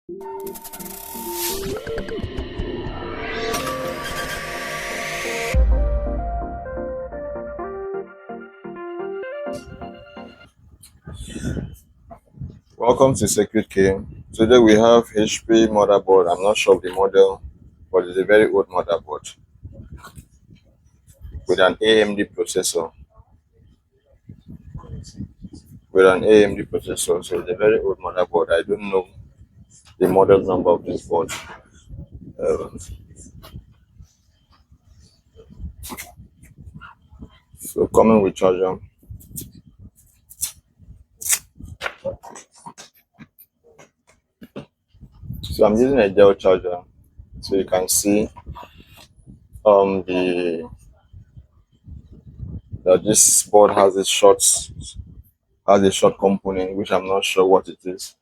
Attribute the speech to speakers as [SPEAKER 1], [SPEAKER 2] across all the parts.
[SPEAKER 1] Welcome to Circuit K. Today we have HP motherboard. I'm not sure of the model, but it's a very old motherboard with an AMD processor. So it's a very old motherboard. I don't know the model number of this board. Uh, so coming with charger. So I'm using a Dell charger. So you can see the that this board has a short component which I'm not sure what it is.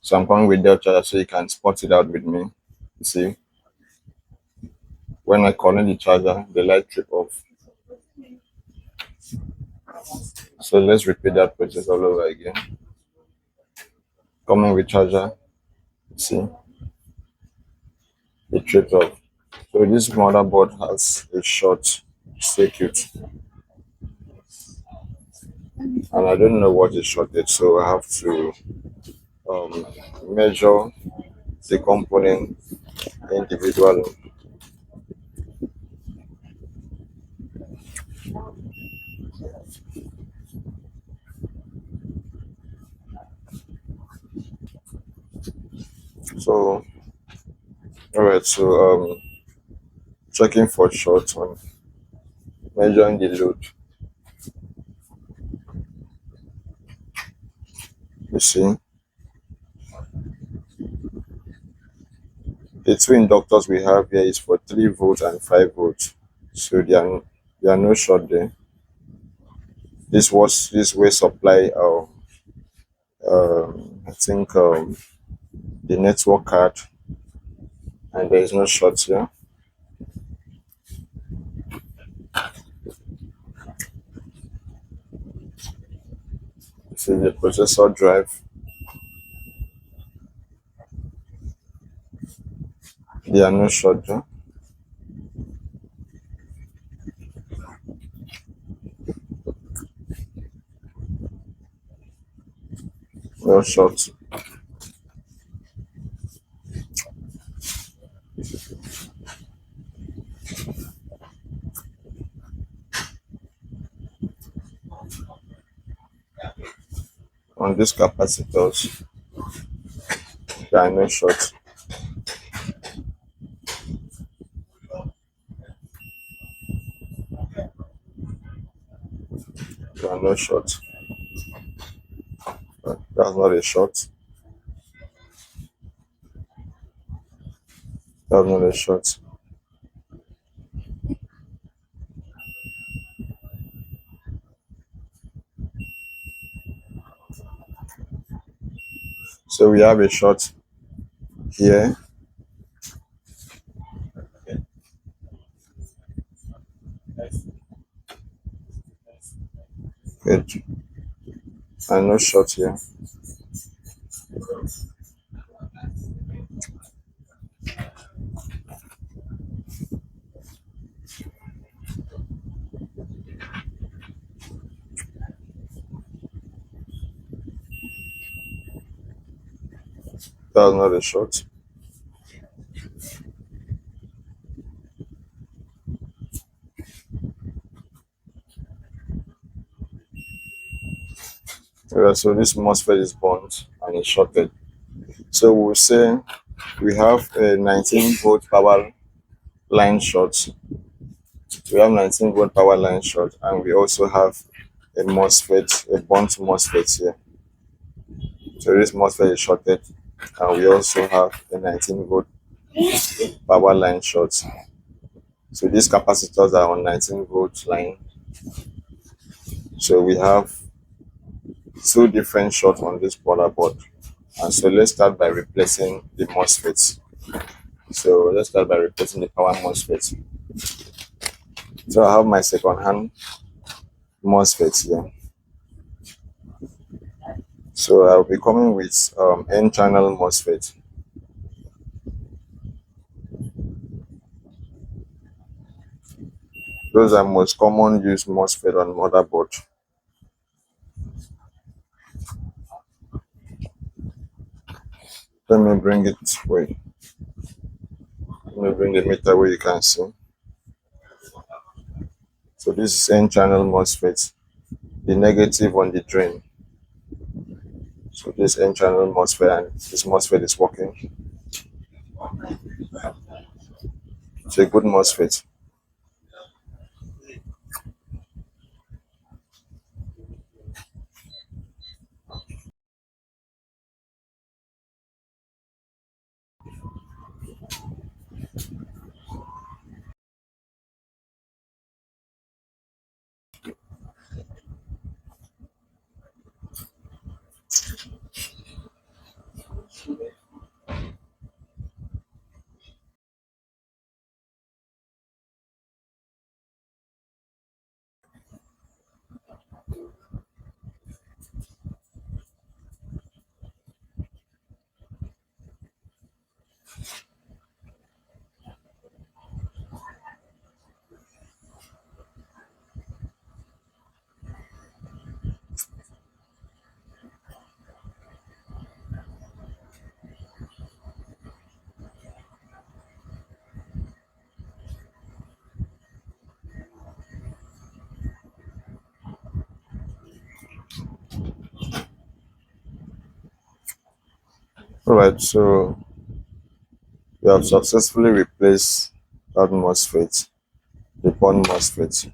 [SPEAKER 1] So I'm coming with Dell charger so you can spot it out with me. You see, when I connect the charger, the light trip off. So let's repeat that process all over again. Coming with charger, see, it tripped off. So this motherboard has a short circuit, and I don't know what is shorted, so I have to um, measure the component individually. So, all right, so checking for short on measuring the load. You see, the two inductors we have here is for 3 volts and 5 volts. So there are no short there. This way supply I think the network card, and there is no short here. This is the processor drive. There are no short there. No short. On these capacitors, there are no short. There are no short. That's not a short. That's not a short. So we have a short here. Good. And no short here. That's not a short. Yeah, so this MOSFET is burnt and it's shorted. So we'll say we have a 19-volt power line short. We have 19-volt power line short, and we also have a MOSFET, a burnt MOSFET here. So this MOSFET is shorted, and we also have a 19-volt power line short. So these capacitors are on 19-volt line. So we have two different shorts on this motherboard. And so let's start by replacing the MOSFETs. So let's start by replacing the power MOSFET. So I have my second-hand MOSFET here. So I'll be coming with N-channel MOSFET. Those are most common use MOSFET on motherboard. Let me bring it wait. Let me bring the meter where you can see. So this is N channel MOSFET, the negative on the drain. So this N channel MOSFET and this MOSFET is working. It's a good MOSFET. Alright, so we have successfully replaced that MOSFET, the pon MOSFET. You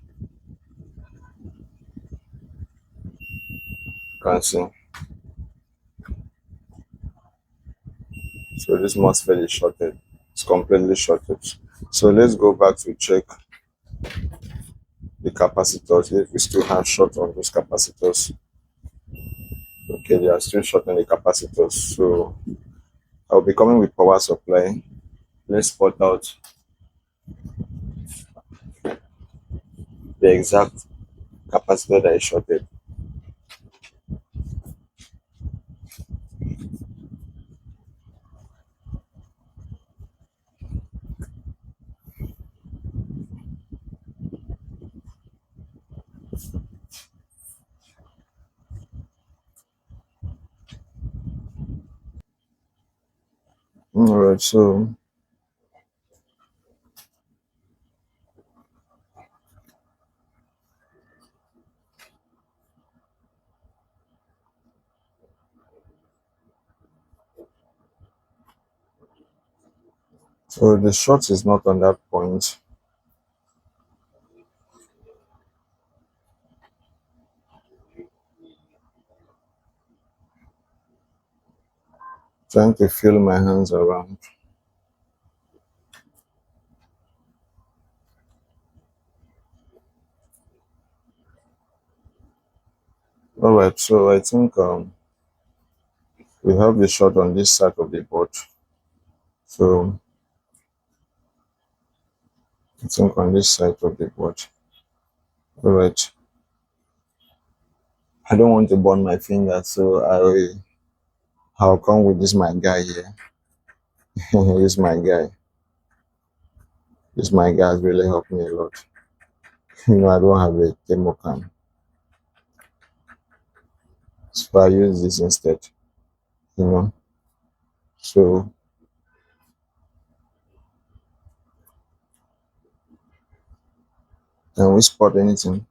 [SPEAKER 1] can see. So this MOSFET is shorted. It's completely shorted. So let's go back to check the capacitors if we still have short on those capacitors. Okay, they are still short on the capacitors. So I'll be coming with power supply. Let's spot out the exact capacitor that is shorted. Alright, so the short is not on that point. Trying to feel my hands around. Alright, so I think we have the short on this side of the board. So I think on this side of the board. Alright. I don't want to burn my finger, so I'll come with this my guy here. This my guy. This my guy has really helped me a lot. I don't have a thermocam. So I use this instead. you know. So can we spot anything?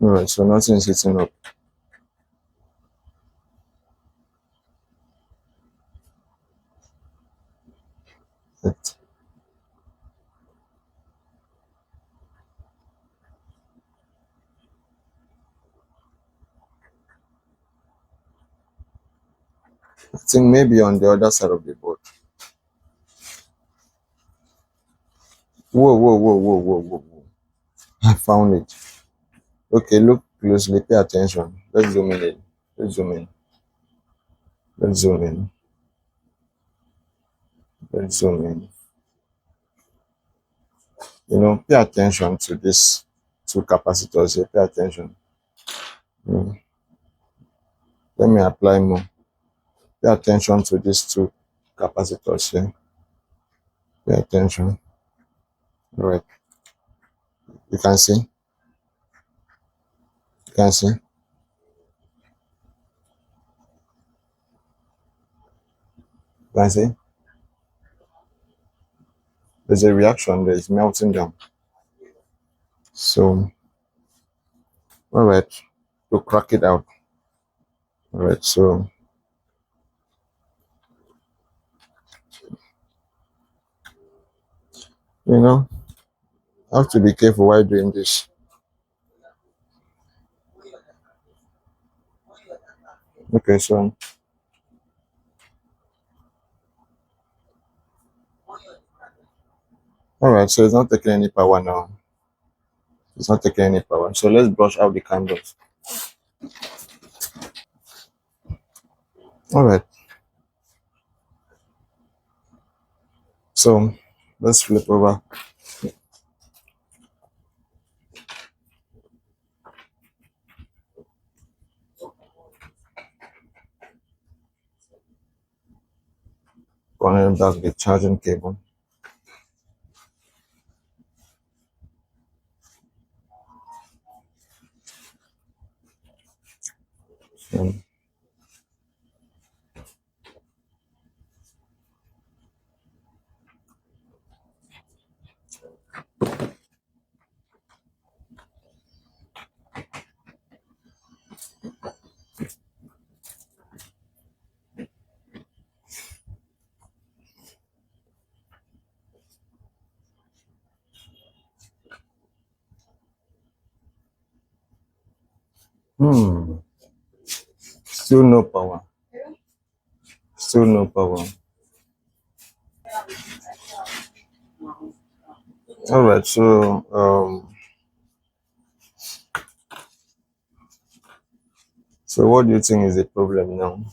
[SPEAKER 1] Alright, so nothing is hitting up. But I think maybe on the other side of the board. Whoa, whoa, whoa, whoa, whoa, whoa, whoa. I found it. Okay, look closely, pay attention. Let's zoom in. Let's zoom in. Let's zoom in. Let's zoom in. Pay attention to this two capacitors here. Pay attention. Mm. Let me apply more. Pay attention to these two capacitors here. Pay attention. All right. You can see. You can see. You can see. There's a reaction that is melting down. So, all right. To crack it out. All right. So, you know, have to be careful while doing this. Okay. So, all right. So it's not taking any power now. It's not taking any power. So let's brush out the candles. All right. So let's flip over. Connect back the charging cable. So, still no power. Still no power. All right. So what do you think is the problem now?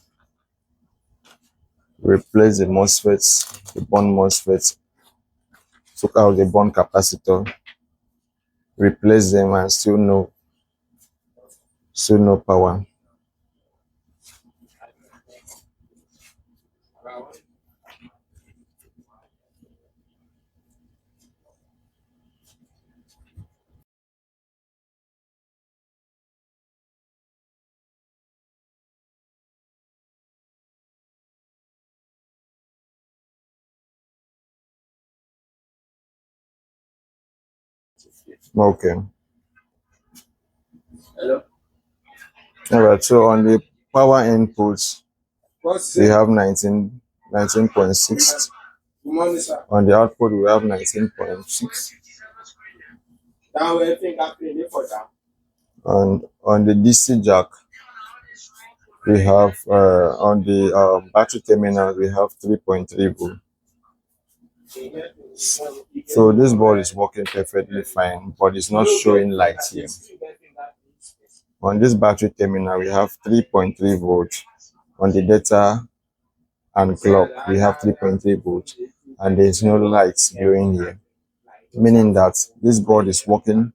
[SPEAKER 1] Replace the MOSFETs, the bond MOSFETs, took out the bond capacitor, replace them, and still no power. Okay. All right. So on the power inputs, we have 19.6. On the output, we have 19.6. On the DC jack, we have on the battery terminal, we have 3.3 volt. So this board is working perfectly fine, but it's not showing light here. On this battery terminal, we have 3.3 volts. On the data and clock, we have 3.3 volts, and there's no lights glowing here, meaning that this board is working.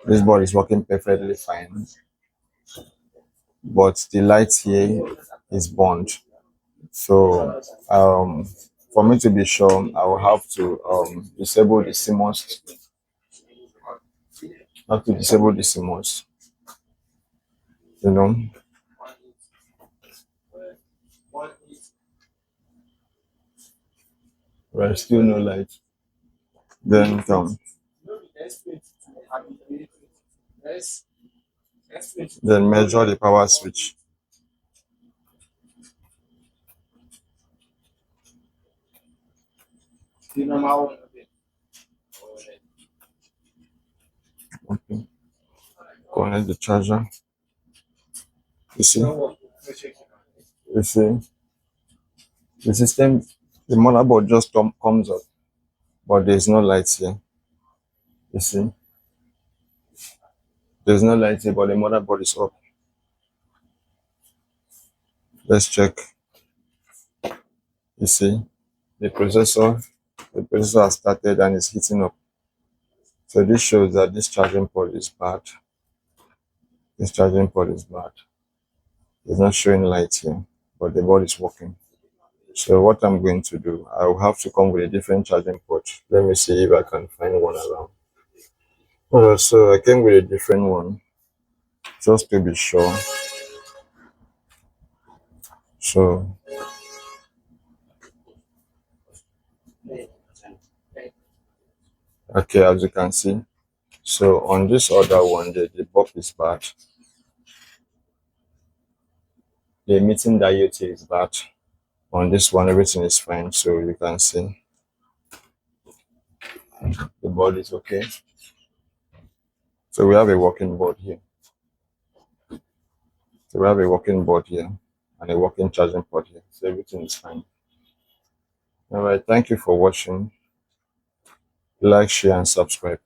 [SPEAKER 1] This board is working perfectly fine, but the light here is burned. So for me to be sure, I will have to disable the CMOS. Have to disable the CMOS. You know. Right, still no light. Then then measure the power switch. Okay. Connect the charger. You see? You see? The system, the motherboard just comes up, but there's no light here. You see? There's no light here, but the motherboard is up. Let's check. You see? The processor has started and is heating up. So this shows that this charging port is bad. This charging port is bad. It's not showing light here. but the board is working. So what I'm going to do, I will have to come with a different charging port. Let me see if I can find one around. So I came with a different one just to be sure. So okay, as you can see, so on this other one, the bulb is bad. The emitting diode is bad. On this one, everything is fine. So you can see the board is okay. So we have a working board here. So we have a working board here and a working charging port here. So everything is fine. All right. Thank you for watching. Like, share, and subscribe.